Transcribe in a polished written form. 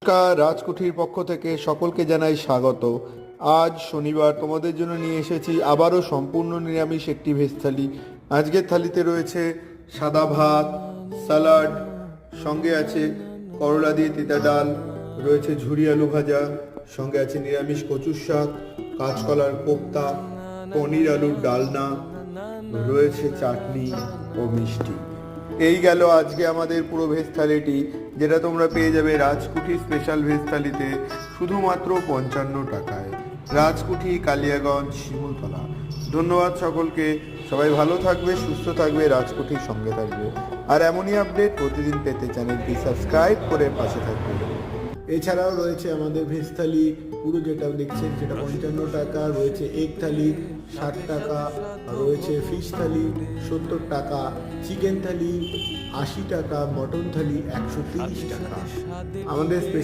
নমস্কার, রাজকুঠির পক্ষ থেকে সকলকে জানাই স্বাগত। আজ শনিবার তোমাদের জন্য নিয়ে এসেছি আবারও সম্পূর্ণ নিরামিষ একটি ভেজ থালি। আজকের থালিতে রয়েছে সাদা ভাত, স্যালাড, সঙ্গে আছে করলা দিয়ে তিতা ডাল, রয়েছে ঝুরি আলু ভাজা, সঙ্গে আছে নিরামিষ কচুর শাক, কাঁচকলার কোপ্তা, পনির আলুর ডালনা, রয়েছে চাটনি ও মিষ্টি। এই গেল আজকে আমাদের পুরো ভেজ থালিটি, যেটা তোমরা পেয়ে যাবে রাজকুঠি স্পেশাল ভেজ থালিতে শুধুমাত্র 55 টাকায়। রাজকুঠি, কালিয়াগঞ্জ, শিমুলতলা। ধন্যবাদ সকলকে। সবাই ভালো থাকবে, সুস্থ থাকবে, রাজকুঠির সঙ্গে থাকবে। আর এমনই আপডেট প্রতিদিন পেতে চ্যানেলটি সাবস্ক্রাইব করে পাশে থাকবে। এছাড়াও রয়েছে আমাদের ভেজ থালি পুরো, যেটা দেখছেন সেটা 55 টাকা, রয়েছে এগ থালি 60 টাকা, রয়েছে ফিশ থালি 70 টাকা, চিকেন থালি 80 টাকা, মটন থালি 130 টাকা। আমাদের স্পেশাল